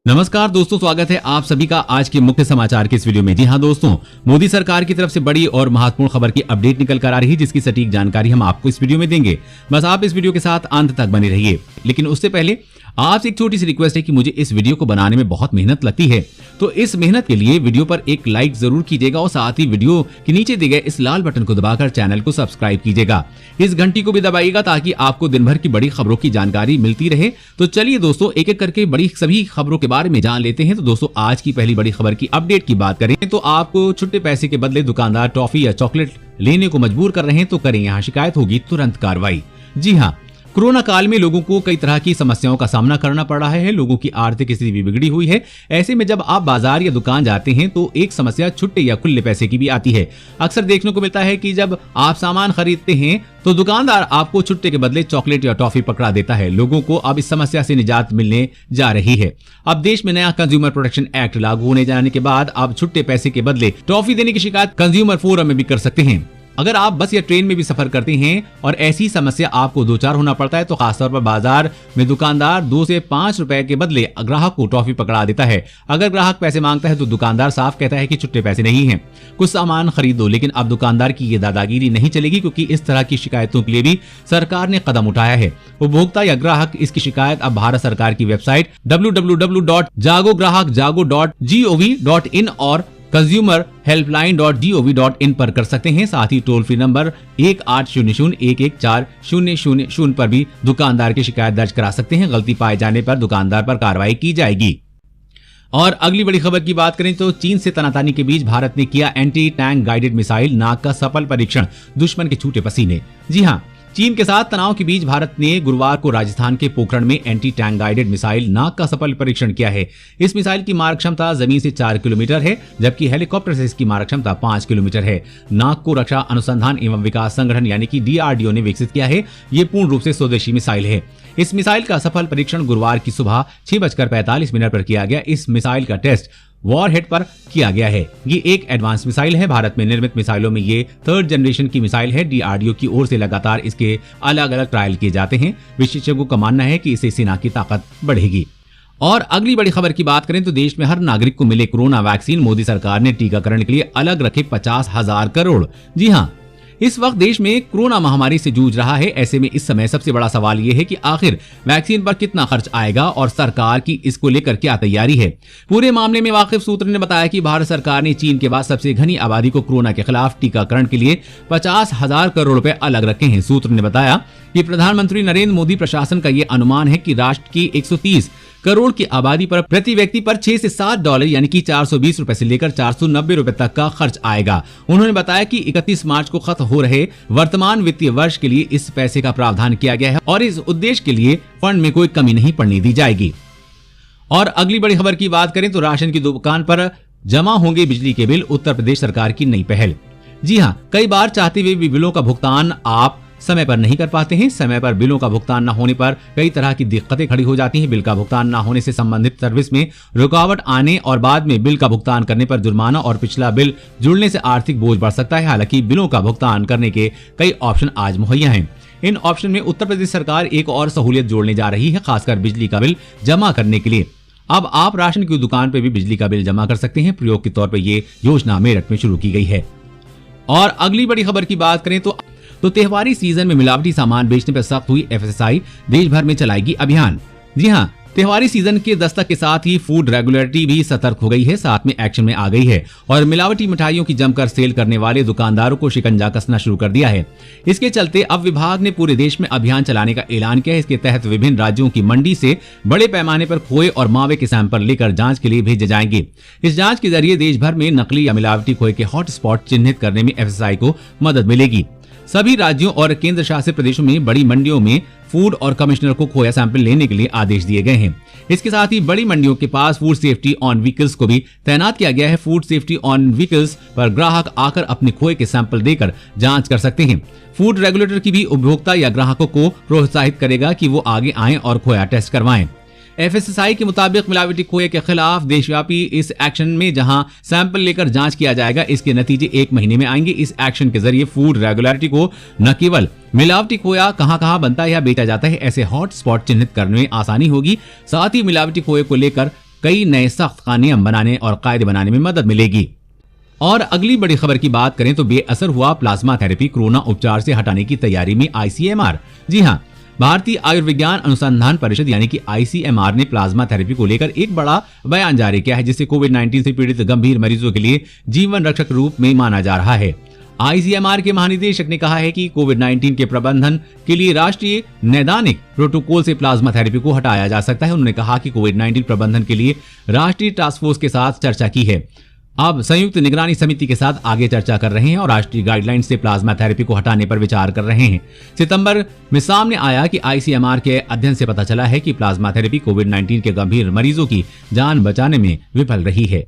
नमस्कार दोस्तों, स्वागत है आप सभी का आज के मुख्य समाचार के इस वीडियो में। जी हां दोस्तों, मोदी सरकार की तरफ से बड़ी और महत्वपूर्ण खबर की अपडेट निकल कर आ रही है, जिसकी सटीक जानकारी हम आपको इस वीडियो में देंगे। बस आप इस वीडियो के साथ अंत तक बने रहिए। लेकिन उससे पहले आपसे एक छोटी सी रिक्वेस्ट है कि मुझे इस वीडियो को बनाने में बहुत मेहनत लगती है, तो इस मेहनत के लिए वीडियो पर एक लाइक जरूर कीजिएगा और साथ ही वीडियो के नीचे दिए गए इस लाल बटन को दबाकर चैनल को सब्सक्राइब कीजिएगा। इस घंटी को भी दबाइएगा ताकि आपको दिन भर की बड़ी खबरों की जानकारी मिलती रहे। तो चलिए दोस्तों, एक एक करके बड़ी सभी खबरों के बारे में जान लेते हैं। तो दोस्तों, आज की पहली बड़ी खबर की अपडेट की बात करें तो आपको छुट्टे पैसे के बदले दुकानदार टॉफी या चॉकलेट लेने को मजबूर कर रहे हैं तो करें यहाँ शिकायत, होगी तुरंत कार्रवाई। जी हाँ, कोरोना काल में लोगों को कई तरह की समस्याओं का सामना करना पड़ रहा है। लोगों की आर्थिक स्थिति भी बिगड़ी हुई है। ऐसे में जब आप बाजार या दुकान जाते हैं तो एक समस्या छुट्टे या खुले पैसे की भी आती है। अक्सर देखने को मिलता है कि जब आप सामान खरीदते हैं तो दुकानदार आपको छुट्टे के बदले चॉकलेट या टॉफी पकड़ा देता है। लोगों को अब इस समस्या से निजात मिलने जा रही है। अब देश में नया कंज्यूमर प्रोटेक्शन एक्ट लागू होने जाने के बाद अब छुट्टे पैसे के बदले टॉफी देने की शिकायत कंज्यूमर फोरम में भी कर सकते हैं। अगर आप बस या ट्रेन में भी सफर करते हैं और ऐसी समस्या आपको दो चार होना पड़ता है तो खासतौर पर बाजार में दुकानदार 2 से 5 रुपए के बदले ग्राहक को टॉफी पकड़ा देता है। अगर ग्राहक पैसे मांगता है तो दुकानदार साफ कहता है कि छुट्टे पैसे नहीं हैं, कुछ सामान खरीद दो। लेकिन अब दुकानदार की ये दादागिरी नहीं चलेगी, क्योंकि इस तरह की शिकायतों के लिए भी सरकार ने कदम उठाया है। उपभोक्ता या ग्राहक इसकी शिकायत अब भारत सरकार की वेबसाइट www.jagograhak.jago.gov.in और consumerhelpline.gov.in पर कर सकते हैं। साथ ही टोल फ्री नंबर 1800-114-0000 पर भी दुकानदार की शिकायत दर्ज करा सकते हैं। गलती पाए जाने पर दुकानदार पर कार्रवाई की जाएगी। और अगली बड़ी खबर की बात करें तो चीन से तनातनी के बीच भारत ने किया एंटी टैंक गाइडेड मिसाइल नाग का सफल परीक्षण, दुश्मन के छूटे पसीने। जी हां, चीन के साथ तनाव के बीच भारत ने गुरुवार को राजस्थान के पोखरण में एंटी टैंक गाइडेड मिसाइल नाग का सफल परीक्षण किया है। इस मिसाइल की मारक क्षमता जमीन से 4 किलोमीटर है, जबकि हेलीकॉप्टर से इसकी मारक क्षमता 5 किलोमीटर है। नाग को रक्षा अनुसंधान एवं विकास संगठन यानी कि DRDO ने विकसित किया है। ये पूर्ण रूप से स्वदेशी मिसाइल है। इस मिसाइल का सफल परीक्षण गुरुवार की सुबह 6:45 पर किया गया। इस मिसाइल का टेस्ट वॉरहेड पर किया गया है। ये एक एडवांस मिसाइल है। भारत में निर्मित मिसाइलों में ये 3rd जनरेशन की मिसाइल है। DRDO की ओर से लगातार इसके अलग अलग ट्रायल किए जाते हैं। विशेषज्ञों का मानना है कि इससे सेना की ताकत बढ़ेगी। और अगली बड़ी खबर की बात करें तो देश में हर नागरिक को मिले कोरोना वैक्सीन, मोदी सरकार ने टीकाकरण के लिए अलग रखे 50,000 करोड़। जी हाँ, इस वक्त देश में कोरोना महामारी से जूझ रहा है। ऐसे में इस समय सबसे बड़ा सवाल यह है कि आखिर वैक्सीन पर कितना खर्च आएगा और सरकार की इसको लेकर क्या तैयारी है। पूरे मामले में वाकिफ सूत्र ने बताया कि भारत सरकार ने चीन के बाद सबसे घनी आबादी को कोरोना के खिलाफ टीकाकरण के लिए 50,000 करोड़ रुपए अलग रखे हैं। सूत्र ने बताया कि प्रधानमंत्री नरेंद्र मोदी प्रशासन का यह अनुमान है कि राष्ट्र की 130 करोड़ की आबादी पर प्रति व्यक्ति पर $6 से $7 यानी कि 420 रुपए से लेकर 490 रुपए तक का खर्च आएगा। उन्होंने बताया कि 31 मार्च को खत्म हो रहे वर्तमान वित्तीय वर्ष के लिए इस पैसे का प्रावधान किया गया है और इस उद्देश्य के लिए फंड में कोई कमी नहीं पड़ने दी जाएगी। और अगली बड़ी खबर की बात करें तो राशन की दुकान पर जमा होंगे बिजली के बिल, उत्तर प्रदेश सरकार की नई पहल। जी हाँ, कई बार चाहते हुए भी बिलों का भुगतान आप समय पर नहीं कर पाते हैं। समय पर बिलों का भुगतान न होने पर कई तरह की दिक्कतें खड़ी हो जाती हैं। बिल का भुगतान न होने से संबंधित सर्विस में रुकावट आने और बाद में बिल का भुगतान करने पर जुर्माना और पिछला बिल जुड़ने से आर्थिक बोझ बढ़ सकता है। हालांकि बिलों का भुगतान करने के कई ऑप्शन आज मुहैया हैं। इन ऑप्शन में उत्तर प्रदेश सरकार एक और सहूलियत जोड़ने जा रही है, खासकर बिजली का बिल जमा करने के लिए। अब आप राशन की दुकान पर भी बिजली का बिल जमा कर सकते हैं। प्रयोग के तौर पर यह योजना मेरठ में शुरू की गई है। और अगली बड़ी खबर की बात करें तो त्योहारी सीजन में मिलावटी सामान बेचने पर सख्त हुई FSSAI, देश भर में चलाएगी अभियान। जी हां, त्योहारी सीजन के दस्तक के साथ ही फूड रेगुलेटरी भी सतर्क हो गई है, साथ में एक्शन में आ गई है और मिलावटी मिठाइयों की जमकर सेल करने वाले दुकानदारों को शिकंजा कसना शुरू कर दिया है। इसके चलते अब विभाग ने पूरे देश में अभियान चलाने का ऐलान किया है। इसके तहत विभिन्न राज्यों की मंडी से बड़े पैमाने पर खोए और मावे के सैंपल लेकर जांच के लिए भेजे जाएंगे। इस जांच के जरिए देश भर में नकली या मिलावटी खोए के हॉटस्पॉट चिन्हित करने में FSSAI को मदद मिलेगी। सभी राज्यों और केंद्र शासित प्रदेशों में बड़ी मंडियों में फूड और कमिश्नर को खोया सैंपल लेने के लिए आदेश दिए गए हैं। इसके साथ ही बड़ी मंडियों के पास फूड सेफ्टी ऑन व्हीकल्स को भी तैनात किया गया है। फूड सेफ्टी ऑन व्हीकल्स पर ग्राहक आकर अपने खोए के सैंपल देकर जांच कर सकते हैं। फूड रेगुलेटर की भी उपभोक्ता या ग्राहकों को प्रोत्साहित करेगा कि वो आगे आएं और खोया टेस्ट करवाएं। FSSAI के मुताबिक मिलावटी खोए के खिलाफ देशव्यापी इस एक्शन में जहां सैंपल लेकर जांच किया जाएगा, इसके नतीजे 1 महीने में आएंगे। इस एक्शन के जरिए फूड रेगुलेटरी को न केवल मिलावटी खोया कहां बेचा जाता है ऐसे हॉट स्पॉट चिन्हित करने में आसानी होगी, साथ ही मिलावटी खोए को लेकर कई नए सख्त कानून बनाने और कायदे बनाने में मदद मिलेगी। और अगली बड़ी खबर की बात करें तो बेअसर हुआ प्लाज्मा थेरेपी, कोरोना उपचार से हटाने की तैयारी में ICMR। जी हां, भारतीय आयुर्विज्ञान अनुसंधान परिषद यानी कि ICMR ने प्लाज्मा थेरेपी को लेकर एक बड़ा बयान जारी किया है, जिसे कोविड-19 से पीड़ित गंभीर मरीजों के लिए जीवन रक्षक रूप में माना जा रहा है। ICMR के महानिदेशक ने कहा है कि कोविड-19 के प्रबंधन के लिए राष्ट्रीय नैदानिक प्रोटोकॉल से प्लाज्मा थेरेपी को हटाया जा सकता है। उन्होंने कहा कि कोविड-19 प्रबंधन के लिए राष्ट्रीय टास्क फोर्स के साथ चर्चा की है, अब संयुक्त निगरानी समिति के साथ आगे चर्चा कर रहे हैं और राष्ट्रीय गाइडलाइन से प्लाज्मा थेरेपी को हटाने पर विचार कर रहे हैं। सितंबर में सामने आया कि ICMR के अध्ययन से पता चला है कि प्लाज्मा थेरेपी कोविड-19 के गंभीर मरीजों की जान बचाने में विफल रही है।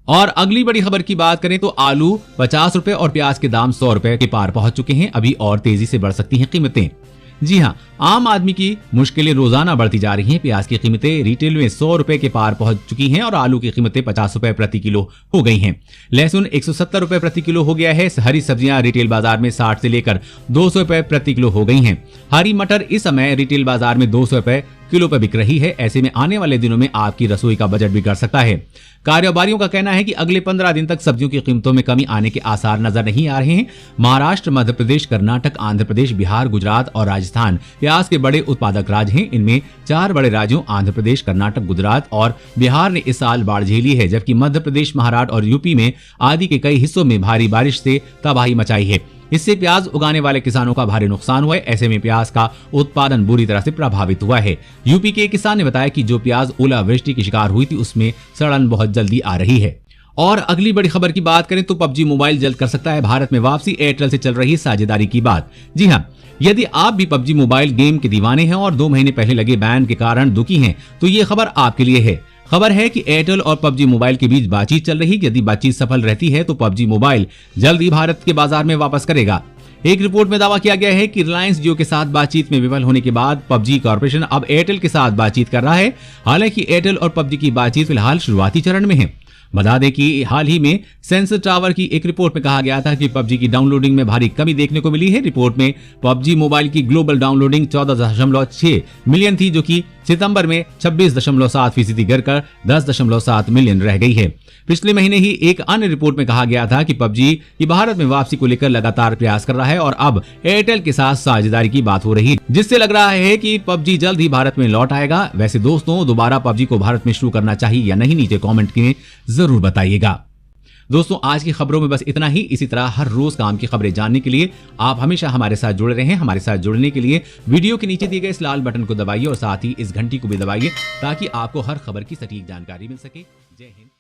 और अगली बड़ी खबर की बात करें तो आलू 50 रुपए और प्याज के दाम 100 रुपए के पार पहुंच चुके हैं। अभी और तेजी से बढ़ सकती हैं कीमतें। जी हां, आम आदमी की मुश्किलें रोजाना बढ़ती जा रही हैं। प्याज की कीमतें रिटेल में 100 रुपए के पार पहुंच चुकी हैं और आलू की कीमतें 50 रुपए प्रति किलो हो गई हैं। लहसुन 170 रुपए प्रति किलो हो गया है। हरी सब्जियां रिटेल बाजार में 60 से लेकर 200 रुपए प्रति किलो हो गई हैं। हरी मटर इस समय रिटेल बाजार में 200 रुपए किलो पर बिक रही है। ऐसे में आने वाले दिनों में आपकी रसोई का बजट बिगड़ सकता है। कारोबारियों का कहना है कि अगले 15 दिन तक सब्जियों की कीमतों में कमी आने के आसार नजर नहीं आ रहे हैं। महाराष्ट्र, मध्य प्रदेश, कर्नाटक, आंध्र प्रदेश, बिहार, गुजरात और राजस्थान प्याज के बड़े उत्पादक राज्य हैं। इनमें 4 बड़े राज्यों आंध्र प्रदेश, कर्नाटक, गुजरात और बिहार ने इस साल बाढ़ झेली है, जबकि मध्य प्रदेश, महाराष्ट्र और यूपी में आदि के कई हिस्सों में भारी बारिश से तबाही मचाई है। इससे प्याज उगाने वाले किसानों का भारी नुकसान हुआ है। ऐसे में प्याज का उत्पादन बुरी तरह से प्रभावित हुआ है। यूपी के एक किसान ने बताया कि जो प्याज ओलावृष्टि की शिकार हुई थी उसमें सड़न बहुत जल्दी आ रही है। और अगली बड़ी खबर की बात करें तो PUBG मोबाइल जल्द कर सकता है भारत में वापसी, एयरटेल से चल रही साझेदारी की बात। जी हां, यदि आप भी PUBG मोबाइल गेम के दीवाने हैं और 2 महीने पहले लगे बैन के कारण दुखी हैं तो ये खबर आपके लिए है। खबर है कि एयरटेल और PUBG मोबाइल के बीच बातचीत चल रही। यदि बातचीत सफल रहती है तो PUBG मोबाइल जल्द ही भारत के बाजार में वापस करेगा। एक रिपोर्ट में दावा किया गया है कि रिलायंस जियो के साथ बातचीत में विफल होने के बाद PUBG कॉर्पोरेशन अब एयरटेल के साथ बातचीत कर रहा है। हालांकि एयरटेल और PUBG की बातचीत फिलहाल शुरुआती चरण में है। बता दें कि हाल ही में सेंसर टावर की एक रिपोर्ट में कहा गया था कि PUBG की डाउनलोडिंग में भारी कमी देखने को मिली है। रिपोर्ट में PUBG मोबाइल की ग्लोबल डाउनलोडिंग 14.6 मिलियन थी, जो कि सितंबर में 26.7% गिरकर 10.7 मिलियन रह गई है। पिछले महीने ही एक अन्य रिपोर्ट में कहा गया था कि PUBG की भारत में वापसी को लेकर लगातार प्रयास कर रहा है और अब एयरटेल के साथ साझेदारी की बात हो रही है, जिससे लग रहा है कि PUBG जल्द ही भारत में लौट आएगा। वैसे दोस्तों, दोबारा PUBG को भारत में शुरू करना चाहिए या नहीं, नीचे कमेंट में जरूर बताइएगा। दोस्तों, आज की खबरों में बस इतना ही। इसी तरह हर रोज काम की खबरें जानने के लिए आप हमेशा हमारे साथ जुड़े रहें। हमारे साथ जुड़ने के लिए वीडियो के नीचे दिए गए इस लाल बटन को दबाइए और साथ ही इस घंटी को भी दबाइए ताकि आपको हर खबर की सटीक जानकारी मिल सके। जय हिंद।